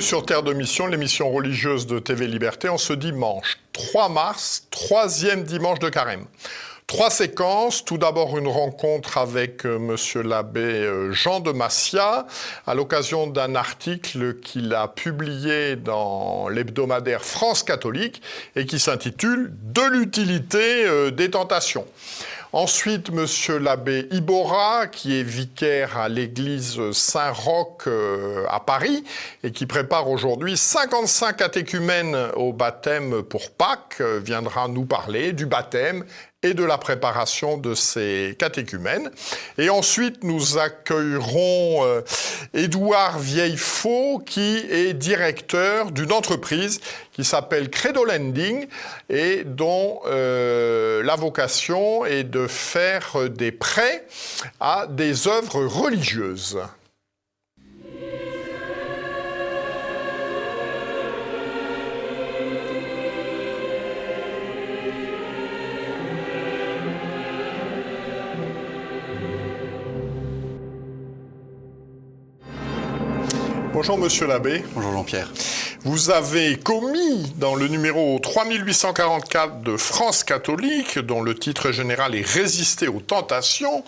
Bienvenue sur Terre de Mission, l'émission religieuse de TV Liberté, en ce dimanche 3 mars, troisième dimanche de Carême. 3 séquences, tout d'abord une rencontre avec monsieur l'abbé Jean de Massiat, à l'occasion d'un article qu'il a publié dans l'hebdomadaire France catholique et qui s'intitule « De l'utilité des tentations ». Ensuite, monsieur l'abbé Iborra, qui est vicaire à l'église Saint-Roch à Paris et qui prépare aujourd'hui 55 catéchumènes au baptême pour Pâques, viendra nous parler du baptême et de la préparation de ces catéchumènes. Et ensuite, nous accueillerons Édouard Vieillefaux, qui est directeur d'une entreprise qui s'appelle Credo Lending et dont la vocation est de faire des prêts à des œuvres religieuses. Bonjour Monsieur l'abbé. Bonjour Jean-Pierre. Vous avez commis dans le numéro 3844 de France catholique, dont le titre général est « Résister aux tentations »,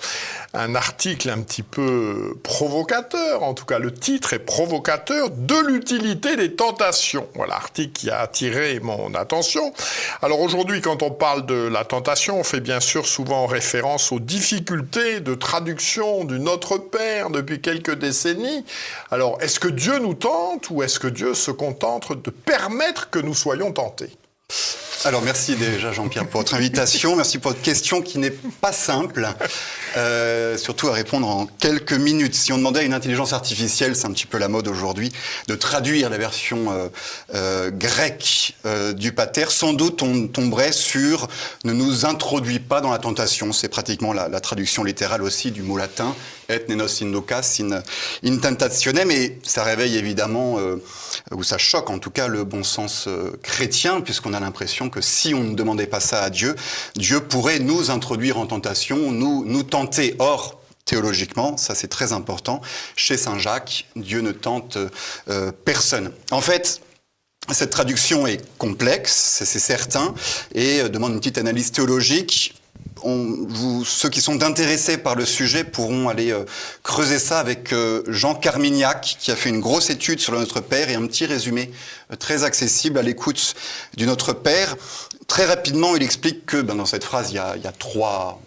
un article un petit peu provocateur, en tout cas le titre est provocateur, de l'utilité des tentations. Voilà, article qui a attiré mon attention. Alors aujourd'hui, quand on parle de la tentation, on fait bien sûr souvent référence aux difficultés de traduction du Notre Père depuis quelques décennies. Alors, est-ce que Dieu nous tente ou est-ce que Dieu se contente de permettre que nous soyons tentés? Alors merci déjà Jean-Pierre pour votre invitation, merci pour votre question qui n'est pas simple, surtout à répondre en quelques minutes. Si on demandait à une intelligence artificielle, c'est un petit peu la mode aujourd'hui, de traduire la version grecque du pater, sans doute on tomberait sur « ne nous introduit pas dans la tentation ». C'est pratiquement la traduction littérale aussi du mot latin « et nenos inducas in tentationem », mais ça réveille évidemment, ou ça choque en tout cas, le bon sens chrétien, puisqu'on a l'impression que si on ne demandait pas ça à Dieu, Dieu pourrait nous introduire en tentation, nous tenter. Or, théologiquement, ça c'est très important, chez Saint Jacques, Dieu ne tente personne. En fait, cette traduction est complexe, c'est certain, et demande une petite analyse théologique. Ceux qui sont intéressés par le sujet pourront aller creuser ça avec Jean Carmignac, qui a fait une grosse étude sur le Notre Père et un petit résumé très accessible à l'écoute du Notre Père. Très rapidement, il explique que dans cette phrase, il y a trois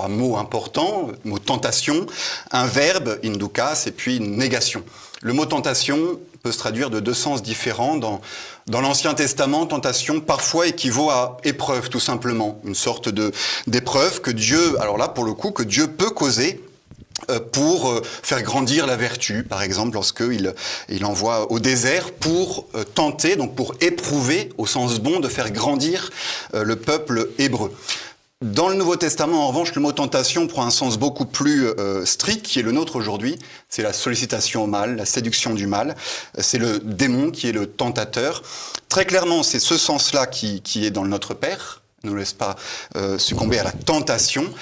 mots importants, le mot tentation, un verbe, inducas, et puis une négation. Le mot tentation peut se traduire de 2 sens différents. Dans l'Ancien Testament, tentation parfois équivaut à épreuve, tout simplement. Une sorte d'épreuve que Dieu, alors là pour le coup, que Dieu peut causer pour faire grandir la vertu, par exemple lorsqu'il envoie au désert pour tenter, donc pour éprouver, au sens bon, de faire grandir le peuple hébreu. Dans le Nouveau Testament, en revanche, le mot tentation prend un sens beaucoup plus strict, qui est le nôtre aujourd'hui. C'est la sollicitation au mal, la séduction du mal. C'est le démon qui est le tentateur. Très clairement, c'est ce sens-là qui est dans le Notre Père. Ne nous laisse pas succomber à la tentation.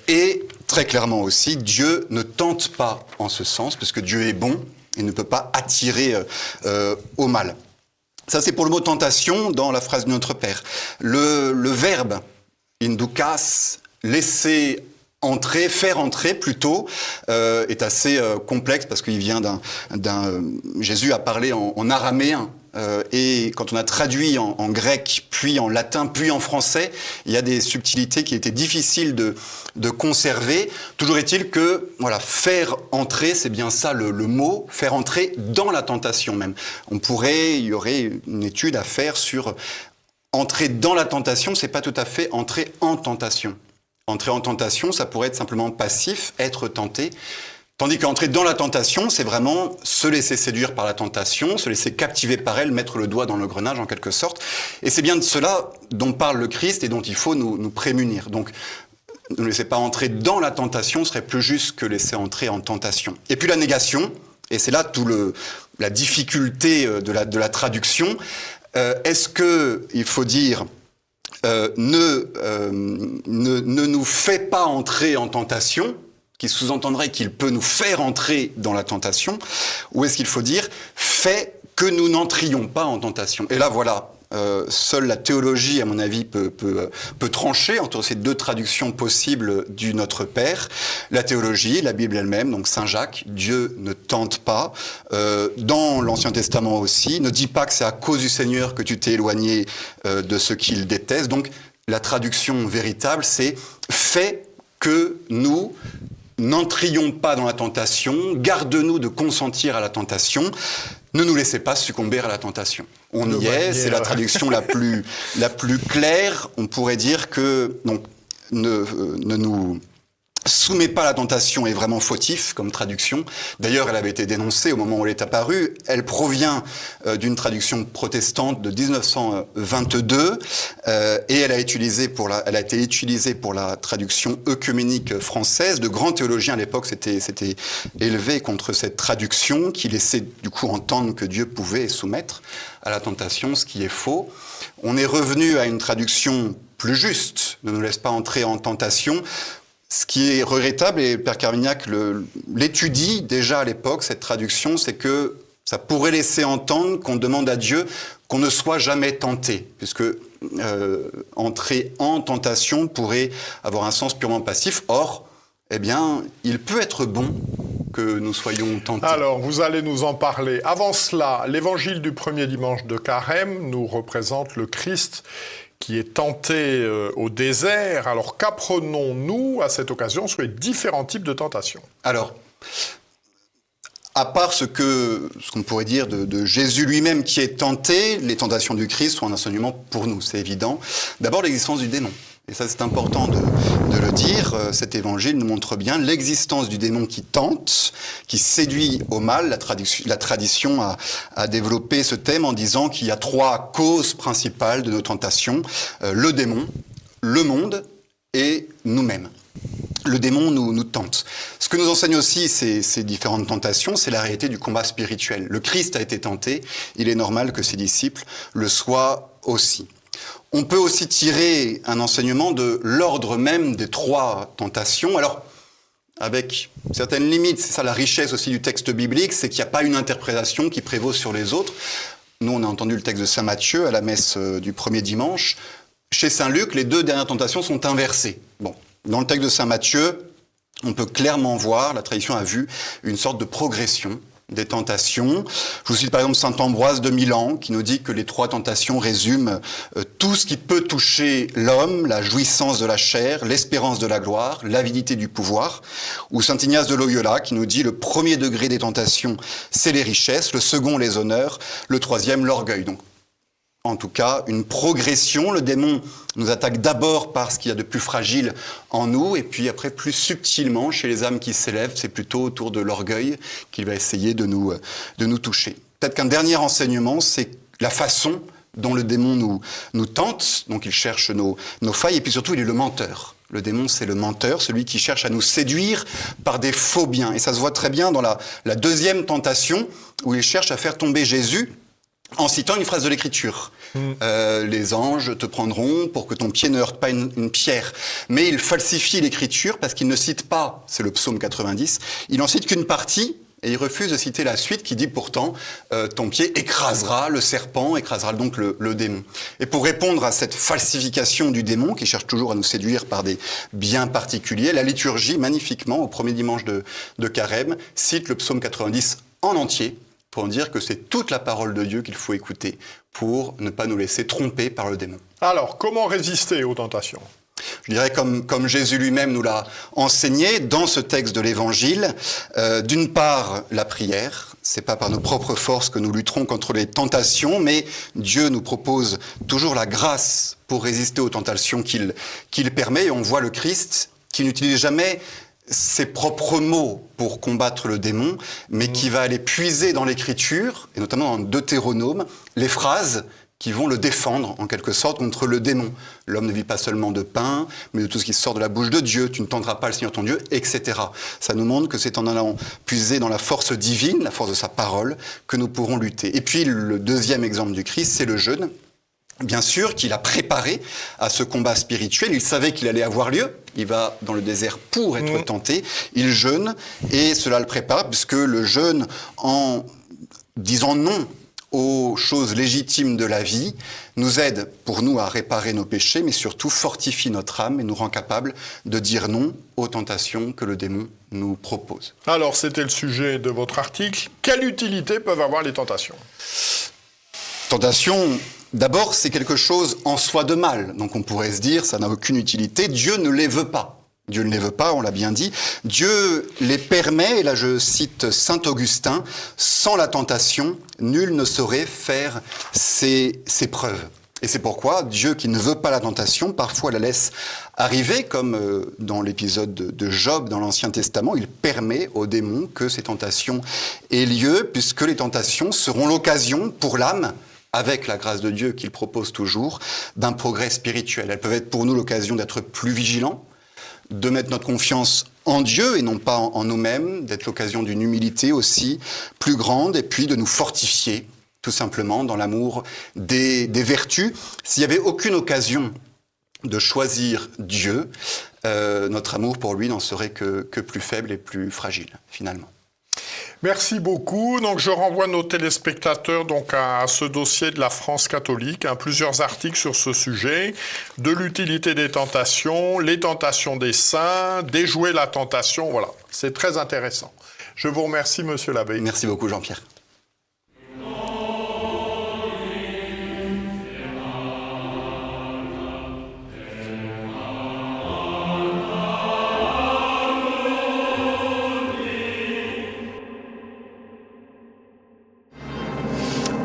Et très clairement aussi, Dieu ne tente pas en ce sens, parce que Dieu est bon et ne peut pas attirer au mal. Ça, c'est pour le mot tentation dans la phrase de Notre Père. Le verbe inducas, laisser entrer, faire entrer plutôt, est assez complexe parce qu'il vient Jésus a parlé en araméen. Et quand on a traduit en grec, puis en latin, puis en français, il y a des subtilités qui étaient difficiles de conserver. Toujours est-il que, voilà, faire entrer, c'est bien ça le mot, faire entrer dans la tentation même. Il y aurait une étude à faire sur entrer dans la tentation, c'est pas tout à fait entrer en tentation. Entrer en tentation, ça pourrait être simplement passif, être tenté. Tandis qu'entrer dans la tentation, c'est vraiment se laisser séduire par la tentation, se laisser captiver par elle, mettre le doigt dans l'engrenage en quelque sorte. Et c'est bien de cela dont parle le Christ et dont il faut nous prémunir. Donc, ne laissez pas entrer dans la tentation, ce serait plus juste que laisser entrer en tentation. Et puis la négation, et c'est là la difficulté de la traduction. Est-ce que il faut dire ne nous fait pas entrer en tentation, qui sous-entendrait qu'il peut nous faire entrer dans la tentation, ou est-ce qu'il faut dire fait que nous n'entrions pas en tentation. Et là, voilà, seule la théologie, à mon avis, peut trancher entre ces deux traductions possibles du Notre Père. La théologie, la Bible elle-même, donc Saint Jacques, Dieu ne tente pas. Dans l'Ancien Testament aussi, ne dit pas que c'est à cause du Seigneur que tu t'es éloigné de ce qu'il déteste. Donc, la traduction véritable, c'est « fais que nous n'entrions pas dans la tentation, garde-nous de consentir à la tentation, ne nous laissez pas succomber à la tentation ». On y est, c'est la traduction la plus claire. On pourrait dire que donc, ne nous soumets pas à la tentation est vraiment fautif comme traduction. D'ailleurs, elle avait été dénoncée au moment où elle est apparue. Elle provient d'une traduction protestante de 1922 et elle a été utilisée pour la traduction œcuménique française. De grands théologiens à l'époque s'étaient élevés contre cette traduction qui laissait du coup entendre que Dieu pouvait soumettre à la tentation, ce qui est faux. On est revenu à une traduction plus juste, ne nous laisse pas entrer en tentation. Ce qui est regrettable, et Père Carmignac l'étudie déjà à l'époque, cette traduction, c'est que ça pourrait laisser entendre qu'on demande à Dieu qu'on ne soit jamais tenté, puisque entrer en tentation pourrait avoir un sens purement passif. Or, eh bien, il peut être bon que nous soyons tentés. Alors, vous allez nous en parler. Avant cela, l'évangile du premier dimanche de Carême nous représente le Christ qui est tenté au désert. Alors, qu'apprenons-nous à cette occasion sur les différents types de tentations? Alors, à part ce qu'on pourrait dire de Jésus lui-même qui est tenté, les tentations du Christ sont un enseignement pour nous, c'est évident. D'abord, l'existence du démon. Et ça, c'est important de le dire. Cet évangile nous montre bien l'existence du démon qui tente, qui séduit au mal. La tradition a développé ce thème en disant qu'il y a trois causes principales de nos tentations. Le démon, le monde et nous-mêmes. Le démon nous tente. Ce que nous enseignent aussi ces différentes tentations, c'est la réalité du combat spirituel. Le Christ a été tenté, il est normal que ses disciples le soient aussi. On peut aussi tirer un enseignement de l'ordre même des trois tentations. Alors, avec certaines limites, c'est ça la richesse aussi du texte biblique, c'est qu'il n'y a pas une interprétation qui prévaut sur les autres. Nous, on a entendu le texte de Saint Matthieu à la messe du premier dimanche. Chez Saint Luc, les deux dernières tentations sont inversées. Bon, dans le texte de Saint Matthieu, on peut clairement voir, la tradition a vu, une sorte de progression des tentations. Je vous cite par exemple saint Ambroise de Milan qui nous dit que les trois tentations résument tout ce qui peut toucher l'homme, la jouissance de la chair, l'espérance de la gloire, l'avidité du pouvoir. Ou saint Ignace de Loyola qui nous dit le premier degré des tentations, c'est les richesses, le second les honneurs, le troisième l'orgueil. Donc, en tout cas, une progression. Le démon nous attaque d'abord par ce qu'il y a de plus fragile en nous, et puis après, plus subtilement, chez les âmes qui s'élèvent, c'est plutôt autour de l'orgueil qu'il va essayer de nous toucher. Peut-être qu'un dernier enseignement, c'est la façon dont le démon nous tente. Donc il cherche nos failles, et puis surtout, il est le menteur. Le démon, c'est le menteur, celui qui cherche à nous séduire par des faux biens. Et ça se voit très bien dans la deuxième tentation, où il cherche à faire tomber Jésus, en citant une phrase de l'Écriture. Les anges te prendront pour que ton pied ne heurte pas une pierre. Mais il falsifie l'Écriture parce qu'il ne cite pas, c'est le psaume 90, il n'en cite qu'une partie et il refuse de citer la suite qui dit pourtant ton pied écrasera le serpent, écrasera donc le démon. Et pour répondre à cette falsification du démon qui cherche toujours à nous séduire par des biens particuliers, la liturgie magnifiquement au premier dimanche de Carême cite le psaume 90 en entier, pour dire que c'est toute la parole de Dieu qu'il faut écouter pour ne pas nous laisser tromper par le démon. Alors, comment résister aux tentations ? Je dirais comme Jésus lui-même nous l'a enseigné dans ce texte de l'Évangile. D'une part, la prière. C'est pas par nos propres forces que nous lutterons contre les tentations, mais Dieu nous propose toujours la grâce pour résister aux tentations qu'il permet. Et on voit le Christ qui n'utilise jamais ses propres mots pour combattre le démon, mais qui va aller puiser dans l'Écriture, et notamment dans Deutéronome, les phrases qui vont le défendre, en quelque sorte, contre le démon. L'homme ne vit pas seulement de pain, mais de tout ce qui sort de la bouche de Dieu. Tu ne tenteras pas le Seigneur ton Dieu, etc. Ça nous montre que c'est en allant puiser dans la force divine, la force de sa parole, que nous pourrons lutter. Et puis, le deuxième exemple du Christ, c'est le jeûne. Bien sûr qu'il a préparé à ce combat spirituel, il savait qu'il allait avoir lieu, il va dans le désert pour être tenté, il jeûne et cela le prépare puisque le jeûne en disant non aux choses légitimes de la vie, nous aide pour nous à réparer nos péchés, mais surtout fortifie notre âme et nous rend capables de dire non aux tentations que le démon nous propose. Alors, c'était le sujet de votre article. Quelle utilité peuvent avoir les tentations ? Tentation, d'abord, c'est quelque chose en soi de mal. Donc on pourrait se dire, ça n'a aucune utilité. Dieu ne les veut pas. Dieu ne les veut pas, on l'a bien dit. Dieu les permet, et là je cite saint Augustin, « Sans la tentation, nul ne saurait faire ses preuves ». Et c'est pourquoi Dieu, qui ne veut pas la tentation, parfois la laisse arriver, comme dans l'épisode de Job dans l'Ancien Testament, il permet aux démons que ces tentations aient lieu, puisque les tentations seront l'occasion pour l'âme, avec la grâce de Dieu qu'il propose toujours, d'un progrès spirituel. Elles peuvent être pour nous l'occasion d'être plus vigilants, de mettre notre confiance en Dieu et non pas en nous-mêmes, d'être l'occasion d'une humilité aussi plus grande, et puis de nous fortifier, tout simplement, dans l'amour des vertus. S'il n'y avait aucune occasion de choisir Dieu, notre amour pour lui n'en serait que plus faible et plus fragile, finalement. Merci beaucoup. Donc, je renvoie nos téléspectateurs donc, à ce dossier de la France catholique, plusieurs articles sur ce sujet, de l'utilité des tentations, les tentations des saints, déjouer la tentation. Voilà, c'est très intéressant. Je vous remercie, monsieur l'abbé. Merci beaucoup, Jean-Pierre.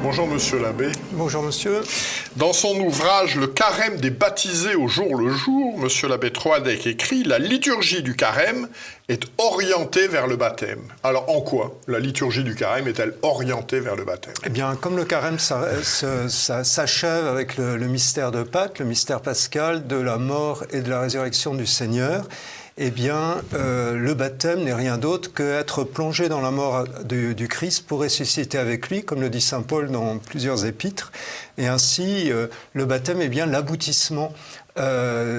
Bonjour monsieur l'abbé. Bonjour monsieur. Dans son ouvrage « Le carême des baptisés au jour le jour », monsieur l'abbé Troadec écrit « La liturgie du carême est orientée vers le baptême ». Alors en quoi la liturgie du carême est-elle orientée vers le baptême ? Eh bien, comme le carême s'achève avec le mystère de Pâques, le mystère pascal de la mort et de la résurrection du Seigneur, eh bien, le baptême n'est rien d'autre qu'être plongé dans la mort du Christ pour ressusciter avec lui, comme le dit saint Paul dans plusieurs épîtres. Et ainsi, le baptême est bien l'aboutissement d'un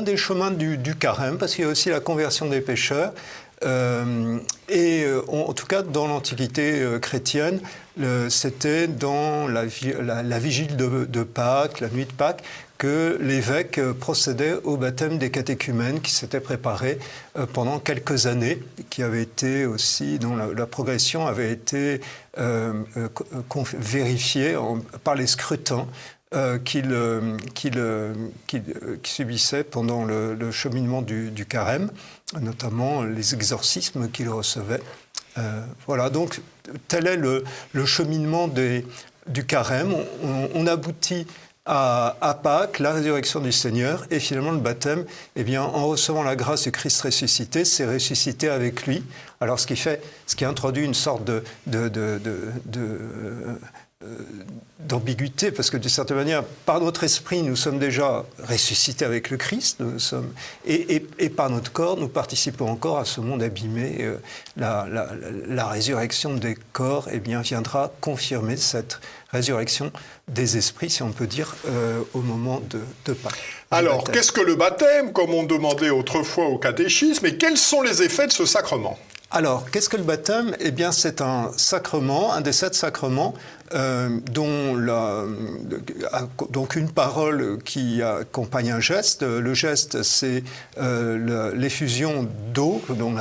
des chemins du carême, parce qu'il y a aussi la conversion des pécheurs. En tout cas, dans l'Antiquité chrétienne, c'était dans la vigile de Pâques, la nuit de Pâques, que l'évêque procédait au baptême des catéchumènes qui s'étaient préparés pendant quelques années, qui avaient été aussi, dont la progression avait été vérifiée par les scrutins qu'ils subissaient pendant le cheminement du carême, notamment les exorcismes qu'ils recevaient. Voilà, donc tel est le cheminement du carême. On aboutit à Pâques, la résurrection du Seigneur, et finalement le baptême, eh bien, en recevant la grâce du Christ ressuscité, c'est ressuscité avec lui. Alors ce qui introduit une sorte d'ambiguïté, parce que d'une certaine manière, par notre esprit, nous sommes déjà ressuscités avec le Christ, et par notre corps, nous participons encore à ce monde abîmé. La résurrection des corps, eh bien, viendra confirmer cette résurrection des esprits, si on peut dire, au moment de Pâques. Alors, qu'est-ce que le baptême, comme on demandait autrefois au catéchisme, et quels sont les effets de ce sacrement ? Alors, qu'est-ce que le baptême ? Eh bien, c'est un sacrement, un des 7 sacrements, dont donc une parole qui accompagne un geste. Le geste, c'est l'effusion d'eau, dont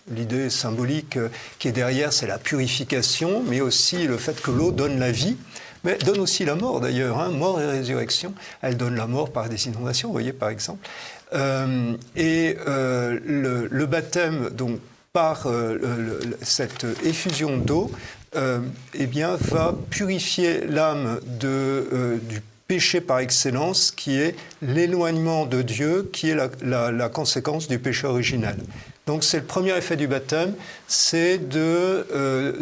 l'idée symbolique qui est derrière, c'est la purification, mais aussi le fait que l'eau donne la vie, mais donne aussi la mort d'ailleurs, mort et résurrection. Elle donne la mort par des inondations, vous voyez, par exemple. Le baptême, donc, par cette effusion d'eau, eh bien, va purifier l'âme du péché par excellence, qui est l'éloignement de Dieu, qui est la conséquence du péché original. Donc c'est le premier effet du baptême, c'est de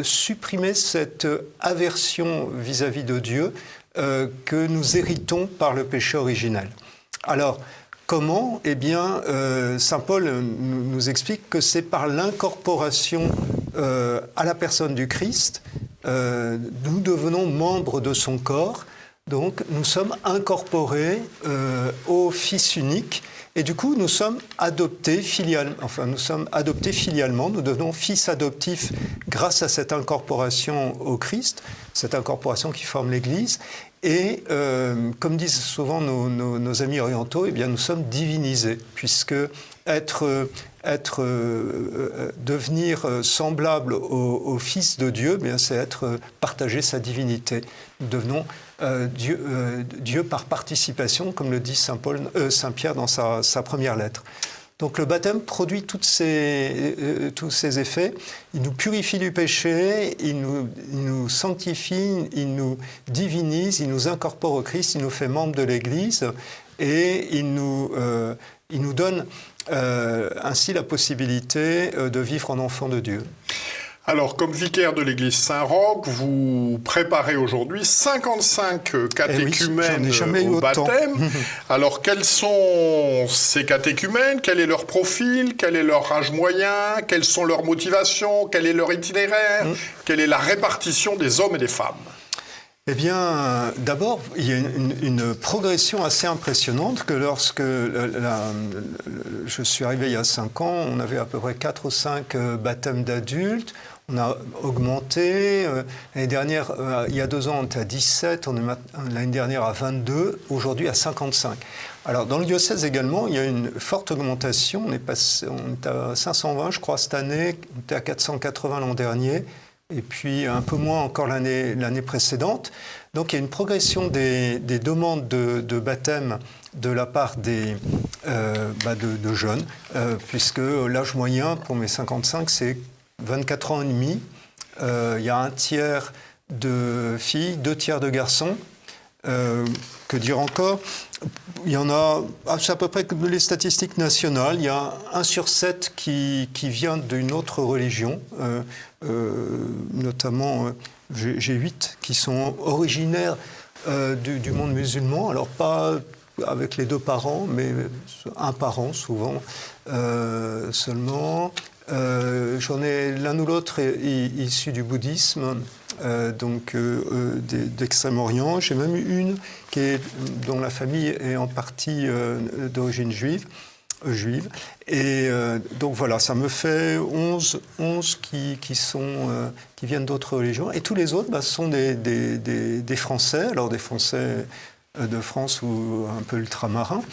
supprimer cette aversion vis-à-vis de Dieu que nous héritons par le péché original. Alors, comment ? Eh bien, saint Paul nous explique que c'est par l'incorporation à la personne du Christ, nous devenons membres de son corps, Donc nous sommes incorporés au Fils unique. Et du coup, nous sommes adoptés filialement. Nous devenons fils adoptifs grâce à cette incorporation au Christ, cette incorporation qui forme l'Église. Et comme disent souvent nos amis orientaux, eh bien, nous sommes divinisés, puisque devenir semblable au Fils de Dieu, eh bien, c'est partager sa divinité. Nous devenons Dieu par participation, comme le dit Saint Pierre dans sa première lettre. Donc le baptême produit tous ces effets. Il nous purifie du péché, il nous sanctifie, il nous divinise, il nous incorpore au Christ, il nous fait membres de l'Église et il nous donne ainsi la possibilité de vivre en enfant de Dieu. Alors, comme vicaire de l'église Saint-Roch, vous préparez aujourd'hui 55 catéchumènes au baptême. Alors, quels sont ces catéchumènes? Quel est leur profil? Quel est leur âge moyen? Quelles sont leurs motivations? Quel est leur itinéraire? Quelle est la répartition des hommes et des femmes? Eh bien, d'abord, il y a une progression assez impressionnante que lorsque je suis arrivé il y a 5 ans, on avait à peu près 4 ou 5 baptêmes d'adultes. On a augmenté. L'année dernière, il y a 2 ans, on était à 17. L'année dernière à 22. Aujourd'hui à 55. Alors, dans le diocèse également, il y a une forte augmentation. On est à 520, je crois, cette année. On était à 480 l'an dernier. Et puis un peu moins encore l'année précédente. Donc il y a une progression des demandes de baptême de la part de jeunes, puisque l'âge moyen pour mes 55, c'est 24 ans et demi. Il y a 1/3 de filles, 2/3 de garçons. Que dire encore? Il y en a, c'est à peu près les statistiques nationales, il y a 1 sur 7 qui vient d'une autre religion, notamment j'ai 8 qui sont originaires du monde musulman, alors pas avec les 2 parents, mais un parent souvent seulement. J'en ai l'un ou l'autre issu du bouddhisme, d'Extrême-Orient. J'ai même eu une dont la famille est en partie d'origine juive. Et donc voilà, ça me fait 11 qui viennent d'autres religions. Et tous les autres sont des Français, alors des Français de France ou un peu ultramarins,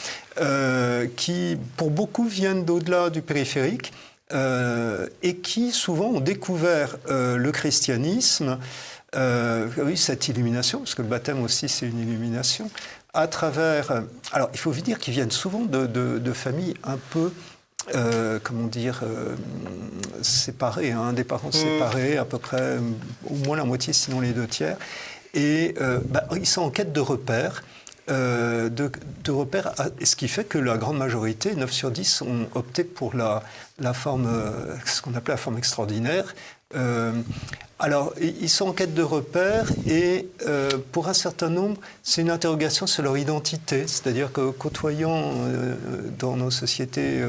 qui pour beaucoup viennent d'au-delà du périphérique. Et qui souvent ont découvert le christianisme, cette illumination, parce que le baptême aussi c'est une illumination, à travers... alors il faut dire qu'ils viennent souvent de familles un peu, séparées, des parents séparés, à peu près au moins la moitié, sinon les 2/3, et ils sont en quête de repères. De repères, ce qui fait que la grande majorité, 9 sur 10, ont opté pour la forme, ce qu'on appelait la forme extraordinaire. Alors, ils sont en quête de repères et pour un certain nombre, c'est une interrogation sur leur identité. C'est-à-dire que côtoyant dans nos sociétés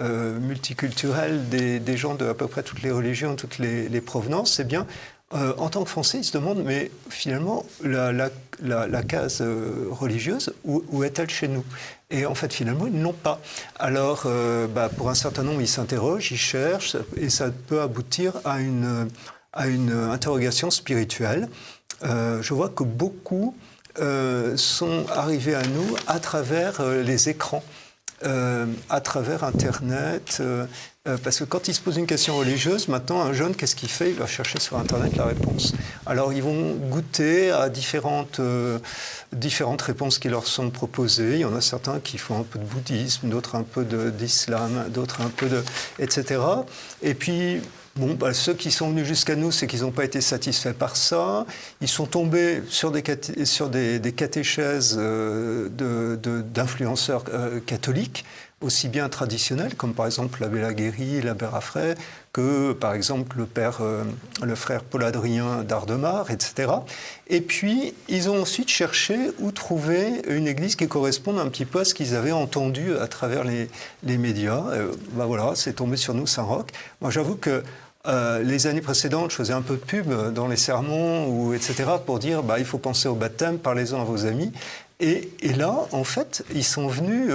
multiculturelles des gens de à peu près toutes les religions, toutes les provenances, eh bien, en tant que Français, ils se demandent, mais finalement, la case religieuse, où est-elle chez nous? Et en fait, finalement, ils ne l'ont pas. Alors, pour un certain nombre, ils s'interrogent, ils cherchent, et ça peut aboutir à une interrogation spirituelle. Je vois que beaucoup sont arrivés à nous à travers les écrans, à travers Internet, parce que quand il se pose une question religieuse, maintenant, un jeune, qu'est-ce qu'il fait? Il va chercher sur Internet la réponse. Alors, ils vont goûter à différentes réponses qui leur sont proposées. Il y en a certains qui font un peu de bouddhisme, d'autres un peu d'islam, d'autres un peu etc. Et puis... ceux qui sont venus jusqu'à nous, c'est qu'ils n'ont pas été satisfaits par ça. Ils sont tombés sur des catéchèses d'influenceurs catholiques, aussi bien traditionnels, comme par exemple l'abbé Laguérie, l'abbé Raffray, que par exemple le frère Paul-Adrien d'Ardemar, etc. Et puis, ils ont ensuite cherché où trouver une église qui corresponde un petit peu à ce qu'ils avaient entendu à travers les médias. Voilà, c'est tombé sur nous, Saint-Roch. Moi, j'avoue que Les années précédentes, je faisais un peu de pub dans les sermons, etc., pour dire il faut penser au baptême, parlez-en à vos amis. Et là, en fait, ils sont venus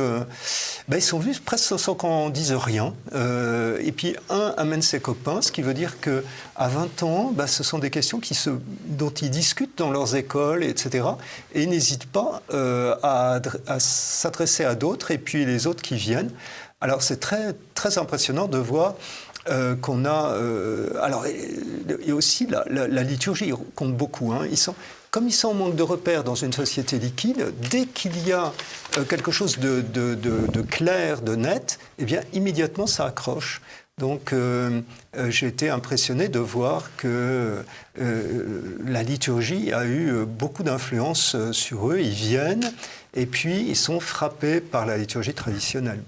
presque sans qu'on dise rien. Et puis, un amène ses copains, ce qui veut dire qu'à 20 ans, ce sont des questions dont ils discutent dans leurs écoles, etc. Et ils n'hésitent pas à s'adresser à d'autres, et puis les autres qui viennent. Alors, c'est très, très impressionnant de voir qu'on a... alors, il y a aussi la liturgie compte beaucoup. Hein. Comme ils sont en manque de repères dans une société liquide, dès qu'il y a quelque chose de clair, de net, eh bien, immédiatement, ça accroche. Donc, j'ai été impressionné de voir que la liturgie a eu beaucoup d'influence sur eux. Ils viennent et puis ils sont frappés par la liturgie traditionnelle.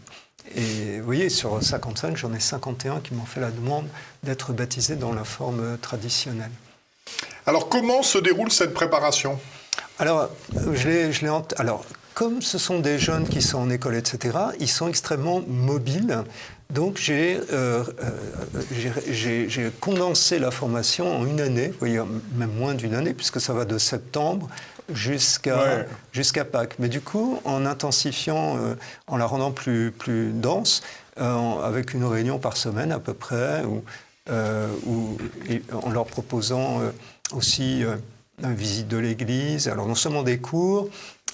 Et vous voyez, sur 55, j'en ai 51 qui m'ont fait la demande d'être baptisés dans la forme traditionnelle. Alors, comment se déroule cette préparation ? Alors, comme ce sont des jeunes qui sont en école, etc., ils sont extrêmement mobiles. Donc, j'ai condensé la formation en une année, vous voyez, même moins d'une année, puisque ça va de septembre jusqu'à Pâques. Mais du coup, en intensifiant, en la rendant plus dense, avec une réunion par semaine à peu près, et en leur proposant aussi une visite de l'église, alors non seulement des cours,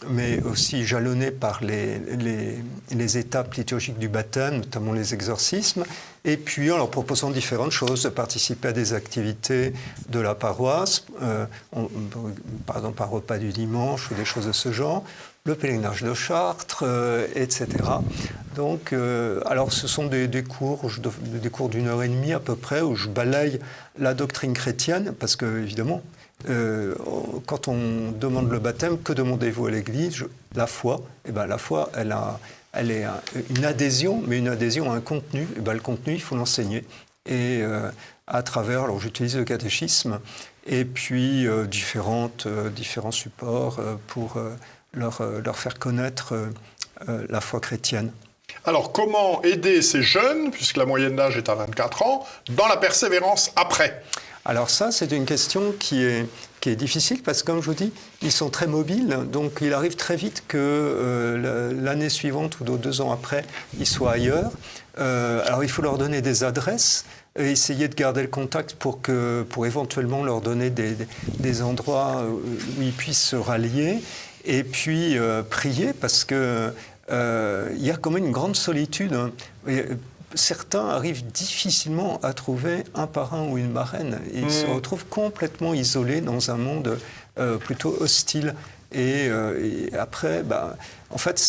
mais aussi jalonné par les étapes liturgiques du baptême, notamment les exorcismes, et puis en leur proposant différentes choses, de participer à des activités de la paroisse, par exemple un repas du dimanche ou des choses de ce genre, le pèlerinage de Chartres, etc. Donc, alors ce sont des cours d'une heure et demie à peu près, où je balaye la doctrine chrétienne, parce que, évidemment, quand on demande le baptême, que demandez-vous à l'Église ? La foi. La foi, elle est une adhésion, mais une adhésion à un contenu. Le contenu, il faut l'enseigner. Et à travers, alors j'utilise le catéchisme, et puis différents supports pour leur faire connaître la foi chrétienne. Alors, comment aider ces jeunes, puisque la moyenne d'âge est à 24 ans, dans la persévérance après ? Alors ça, c'est une question qui est difficile parce que, comme je vous dis, ils sont très mobiles. Donc, il arrive très vite que l'année suivante ou 2 ans après, ils soient ailleurs. Alors, il faut leur donner des adresses et essayer de garder le contact pour éventuellement leur donner des endroits où ils puissent se rallier. Et puis, prier parce que il y a quand même une grande solitude. Hein. Certains arrivent difficilement à trouver un parrain ou une marraine. Ils se retrouvent complètement isolés dans un monde plutôt hostile. Et après, en fait,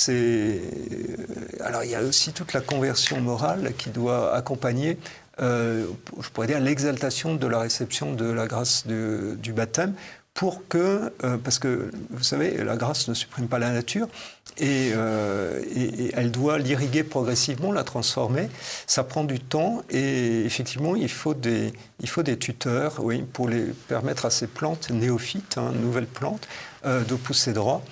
alors il y a aussi toute la conversion morale qui doit accompagner, je pourrais dire, l'exaltation de la réception de la grâce du baptême, parce que, vous savez, la grâce ne supprime pas la nature, et elle doit l'irriguer progressivement, la transformer. Ça prend du temps, et effectivement, il faut des tuteurs, oui, pour permettre à ces plantes néophytes, nouvelles plantes, de pousser droit.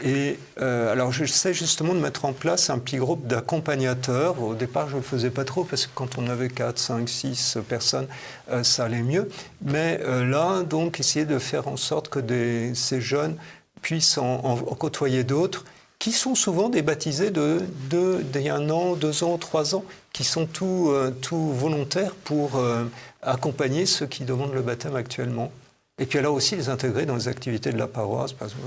Et alors, j'essaie justement de mettre en place un petit groupe d'accompagnateurs. Au départ, je ne le faisais pas trop, parce que quand on avait 4, 5, 6 personnes, ça allait mieux. Mais là, donc, essayer de faire en sorte que ces jeunes puissent en côtoyer d'autres, qui sont souvent des baptisés d'il y a 1 an, 2 ans, 3 ans, qui sont tout volontaires pour accompagner ceux qui demandent le baptême actuellement. Et puis alors aussi les intégrer dans les activités de la paroisse, parce que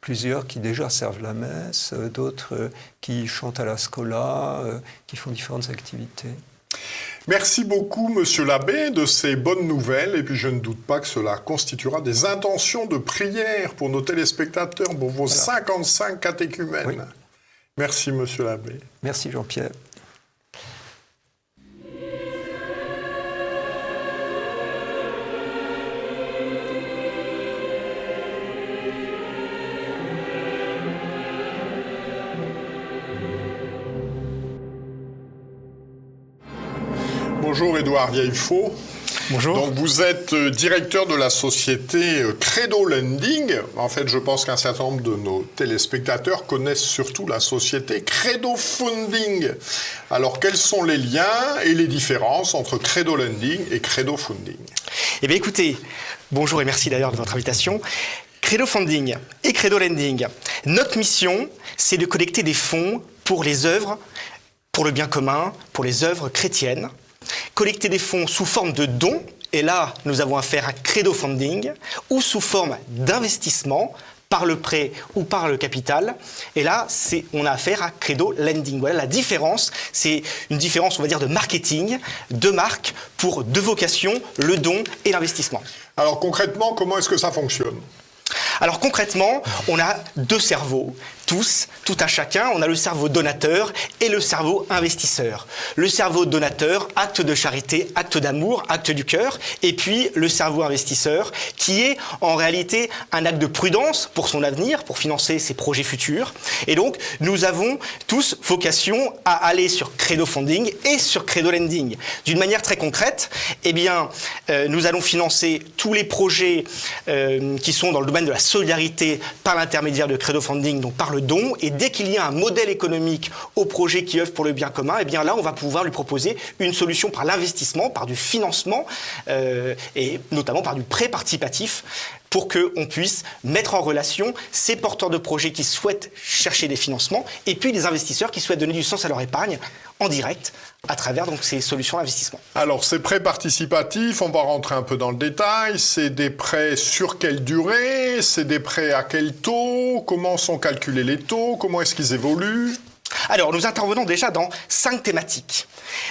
plusieurs qui déjà servent la messe, d'autres qui chantent à la scola, qui font différentes activités. Merci beaucoup, Monsieur l'abbé, de ces bonnes nouvelles. Et puis, je ne doute pas que cela constituera des intentions de prière pour nos téléspectateurs, pour vos 55 catéchumènes. Oui. Merci, Monsieur l'abbé. Merci, Jean-Pierre. Bonjour Édouard Vieillefaux. Bonjour. Donc vous êtes directeur de la société Credo Lending. En fait, je pense qu'un certain nombre de nos téléspectateurs connaissent surtout la société Credo Funding. Alors, quels sont les liens et les différences entre Credo Lending et Credo Funding? Eh bien écoutez, bonjour et merci d'ailleurs de votre invitation. Credo Funding et Credo Lending, notre mission, c'est de collecter des fonds pour les œuvres, pour le bien commun, pour les œuvres chrétiennes. Collecter des fonds sous forme de dons, et là, nous avons affaire à Credo Funding, ou sous forme d'investissement, par le prêt ou par le capital. Et là, on a affaire à Credo Lending. Voilà la différence. C'est une différence, on va dire, de marketing, de marque, pour deux vocations, le don et l'investissement. Alors concrètement, comment est-ce que ça fonctionne? Alors concrètement, on a deux cerveaux, tous, tout à chacun. On a le cerveau donateur et le cerveau investisseur. Le cerveau donateur, acte de charité, acte d'amour, acte du cœur. Et puis le cerveau investisseur, qui est en réalité un acte de prudence pour son avenir, pour financer ses projets futurs. Et donc, nous avons tous vocation à aller sur Credo Funding et sur Credo Lending. D'une manière très concrète, eh bien, nous allons financer tous les projets qui sont dans le domaine de la solidarité par l'intermédiaire de Credo Funding, donc par le don. Et dès qu'il y a un modèle économique au projet qui œuvre pour le bien commun, eh bien là, on va pouvoir lui proposer une solution par l'investissement, par du financement et notamment par du prêt participatif, pour qu'on puisse mettre en relation ces porteurs de projets qui souhaitent chercher des financements et puis les investisseurs qui souhaitent donner du sens à leur épargne en direct à travers donc ces solutions d'investissement. Alors, ces prêts participatifs, on va rentrer un peu dans le détail. C'est des prêts sur quelle durée? C'est des prêts à quel taux? Comment sont calculés les taux? Comment est-ce qu'ils évoluent? Alors, nous intervenons déjà dans 5 thématiques.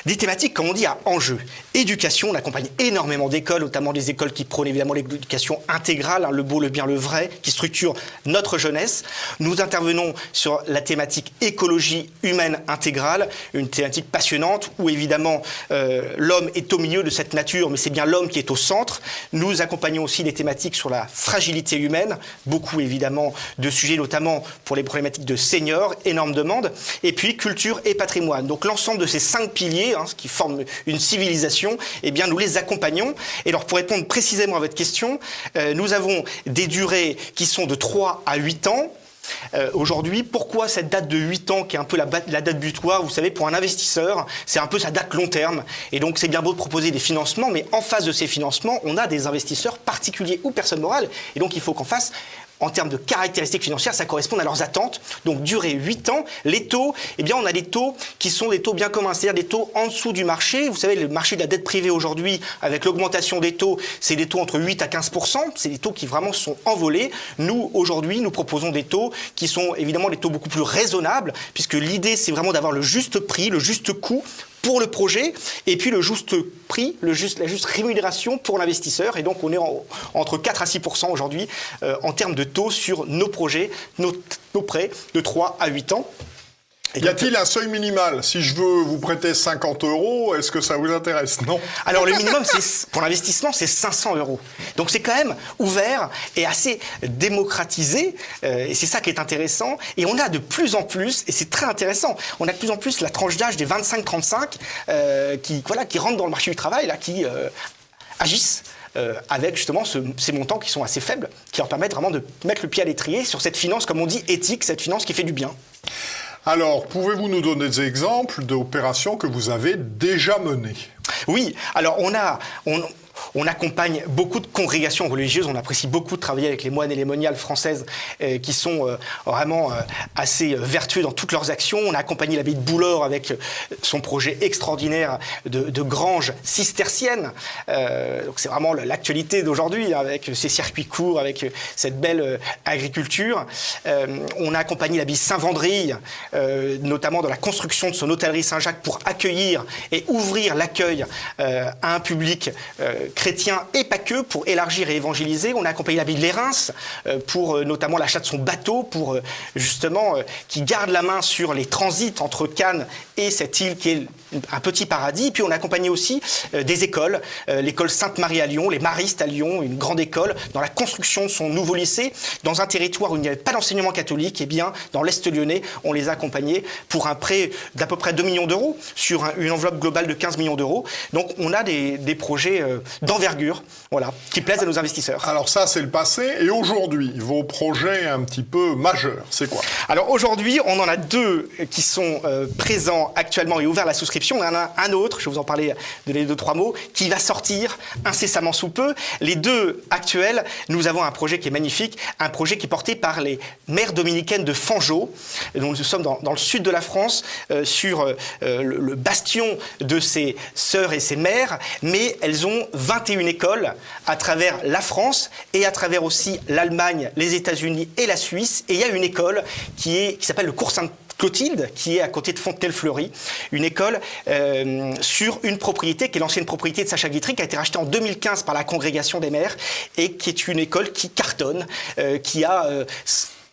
Des thématiques, comme on dit, à enjeu. Éducation, on accompagne énormément d'écoles, notamment des écoles qui prônent évidemment l'éducation intégrale, le beau, le bien, le vrai, qui structurent notre jeunesse. Nous intervenons sur la thématique écologie humaine intégrale, une thématique passionnante où évidemment l'homme est au milieu de cette nature, mais c'est bien l'homme qui est au centre. Nous accompagnons aussi des thématiques sur la fragilité humaine, beaucoup évidemment de sujets, notamment pour les problématiques de seniors, énorme demande. Et puis culture et patrimoine. Donc l'ensemble de ces 5 piliers qui forment une civilisation, eh bien nous les accompagnons. Et alors pour répondre précisément à votre question, nous avons des durées qui sont de 3 à 8 ans. Aujourd'hui, pourquoi cette date de 8 ans qui est un peu la date butoir? Vous savez, pour un investisseur, c'est un peu sa date long terme. Et donc c'est bien beau de proposer des financements, mais en face de ces financements, on a des investisseurs particuliers ou personnes morales. Et donc il faut qu'en face, en termes de caractéristiques financières, ça correspond à leurs attentes. Donc, durée 8 ans. Les taux, eh bien, on a des taux qui sont des taux bien communs, c'est-à-dire des taux en dessous du marché. Vous savez, le marché de la dette privée aujourd'hui, avec l'augmentation des taux, c'est des taux entre 8 à 15%. C'est des taux qui vraiment sont envolés. Nous, aujourd'hui, nous proposons des taux qui sont évidemment des taux beaucoup plus raisonnables, puisque l'idée, c'est vraiment d'avoir le juste prix, le juste coût pour le projet, et puis le juste prix, la juste rémunération pour l'investisseur. Et donc, on est entre 4 à 6% aujourd'hui en termes de taux sur nos projets, nos prêts de 3 à 8 ans. Y a-t-il un seuil minimal? Si je veux vous prêter 50 €, est-ce que ça vous intéresse? Non. Alors le minimum, pour l'investissement, c'est 500 €. Donc c'est quand même ouvert et assez démocratisé. Et c'est ça qui est intéressant. Et on a de plus en plus, et c'est très intéressant, on a de plus en plus la tranche d'âge des 25-35 qui rentrent dans le marché du travail, là, qui agissent. Avec justement ces montants qui sont assez faibles, qui leur permettent vraiment de mettre le pied à l'étrier sur cette finance, comme on dit, éthique, cette finance qui fait du bien. Alors, pouvez-vous nous donner des exemples d'opérations que vous avez déjà menées? Oui, alors on accompagne beaucoup de congrégations religieuses, on apprécie beaucoup de travailler avec les moines et les moniales françaises qui sont vraiment assez vertueux dans toutes leurs actions. On a accompagné l'abbaye de Boulor avec son projet extraordinaire de grange cistercienne. Donc c'est vraiment l'actualité d'aujourd'hui avec ces circuits courts, avec cette belle agriculture. On a accompagné l'abbaye Saint-Vendry, notamment dans la construction de son hôtellerie Saint-Jacques pour accueillir et ouvrir l'accueil à un public chrétien et pas que, pour élargir et évangéliser. On a accompagné l'abbaye de Lérins pour notamment l'achat de son bateau, pour justement qui garde la main sur les transits entre Cannes et cette île qui est un petit paradis. Et puis on a accompagné aussi des écoles, l'école Sainte-Marie à Lyon, les Maristes à Lyon, une grande école, dans la construction de son nouveau lycée, dans un territoire où il n'y avait pas d'enseignement catholique. Et bien, dans l'Est lyonnais, on les a accompagnés pour un prêt d'à peu près 2 millions d'euros sur une enveloppe globale de 15 millions d'euros. Donc on a des projets d'envergure, voilà, qui plaisent à nos investisseurs. Alors ça, c'est le passé. Et aujourd'hui, vos projets un petit peu majeurs, c'est quoi? Alors aujourd'hui, on en a 2 qui sont présents actuellement et ouverts à la souscription. On en a un autre, je vais vous en parler de les 2-3 mots, qui va sortir incessamment sous peu. Les 2 actuels, nous avons un projet qui est magnifique, un projet qui est porté par les mères dominicaines de Fanjeaux. Donc nous sommes dans le sud de la France, sur le bastion de ces sœurs et ces mères, mais elles ont 21 écoles à travers la France et à travers aussi l'Allemagne, les États-Unis et la Suisse. Et il y a une école qui s'appelle le Cours Sainte-Clotilde, qui est à côté de Fontenay-le-Fleury, une école sur une propriété qui est l'ancienne propriété de Sacha Guitry, qui a été rachetée en 2015 par la Congrégation des maires et qui est une école qui cartonne, qui a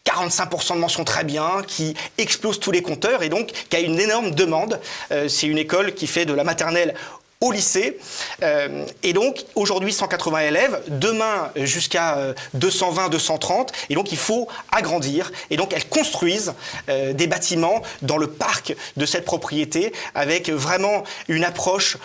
45% de mentions très bien, qui explose tous les compteurs et donc qui a une énorme demande. C'est une école qui fait de la maternelle au lycée. Et donc, aujourd'hui, 180 élèves, demain, jusqu'à 220, 230. Et donc, il faut agrandir. Et donc, elles construisent des bâtiments dans le parc de cette propriété avec vraiment une approche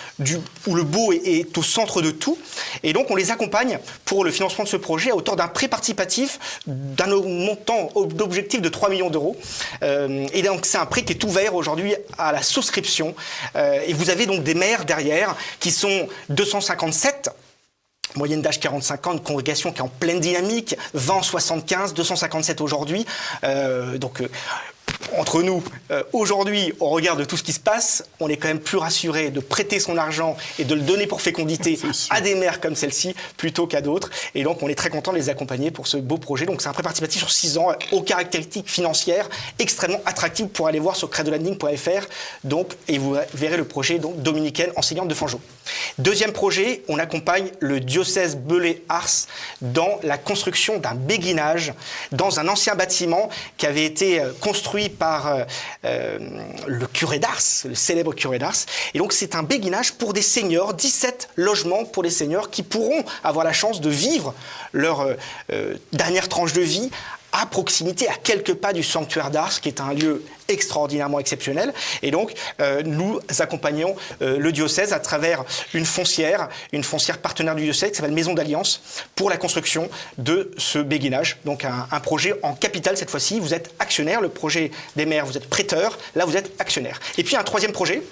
où le beau est au centre de tout. Et donc, on les accompagne pour le financement de ce projet à hauteur d'un prêt participatif d'un montant d'objectif de 3 millions d'euros. Et donc, c'est un prêt qui est ouvert aujourd'hui à la souscription. Et vous avez donc des maires derrière qui sont 257, moyenne d'âge 45 ans, une congrégation qui est en pleine dynamique, 20 en 75, 257 aujourd'hui. Entre nous, aujourd'hui, au regard de tout ce qui se passe, on est quand même plus rassuré de prêter son argent et de le donner pour fécondité à des mères comme celle-ci plutôt qu'à d'autres. Et donc, on est très content de les accompagner pour ce beau projet. Donc, c'est un prêt participatif sur 6 ans, aux caractéristiques financières extrêmement attractives pour aller voir sur credolanding.fr. Donc, et vous verrez le projet donc, dominicaine enseignante de Fanjeaux. Deuxième projet, on accompagne le diocèse Belley-Ars dans la construction d'un béguinage dans un ancien bâtiment qui avait été construit par le curé d'Ars, le célèbre curé d'Ars. Et donc, c'est un béguinage pour des seniors, 17 logements pour les seniors qui pourront avoir la chance de vivre leur dernière tranche de vie à proximité, à quelques pas du sanctuaire d'Ars, qui est un lieu extraordinairement exceptionnel. Et donc, nous accompagnons le diocèse à travers une foncière partenaire du diocèse qui s'appelle Maison d'Alliance pour la construction de ce béguinage. Donc, un projet en capital cette fois-ci. Vous êtes actionnaire, le projet des maires, vous êtes prêteur, là vous êtes actionnaire. Et puis, un troisième projet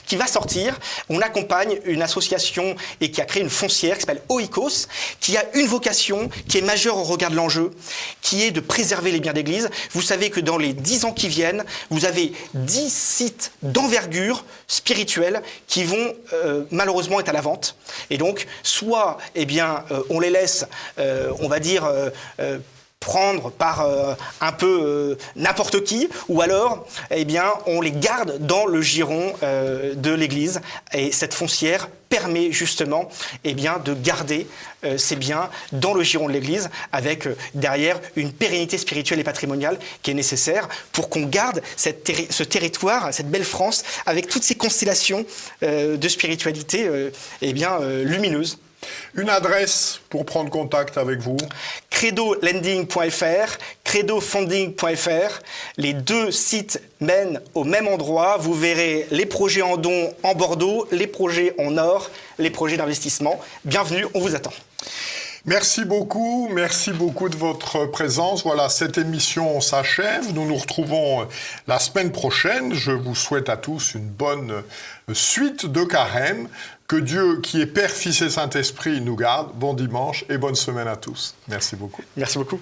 qui va sortir. On accompagne une association et qui a créé une foncière qui s'appelle Oikos, qui a une vocation qui est majeure au regard de l'enjeu, qui est de préserver les biens d'église. Vous savez que dans les 10 ans qui viennent, vous avez 10 sites d'envergure spirituelle qui vont malheureusement être à la vente. Et donc, soit, on les laisse, on va dire, prendre par un peu n'importe qui, ou alors, on les garde dans le giron de l'Église. Et cette foncière permet justement de garder ces biens dans le giron de l'Église avec derrière une pérennité spirituelle et patrimoniale qui est nécessaire pour qu'on garde ce territoire, cette belle France, avec toutes ces constellations de spiritualité lumineuses. Une adresse pour prendre contact avec vous? credolanding.fr, credofunding.fr. Les 2 sites mènent au même endroit. Vous verrez les projets en don en Bordeaux, les projets en or, les projets d'investissement. Bienvenue, on vous attend. Merci beaucoup de votre présence. Voilà, cette émission s'achève. Nous nous retrouvons la semaine prochaine. Je vous souhaite à tous une bonne suite de carême. Que Dieu, qui est Père, Fils et Saint-Esprit, nous garde. Bon dimanche et bonne semaine à tous. Merci beaucoup. Merci beaucoup.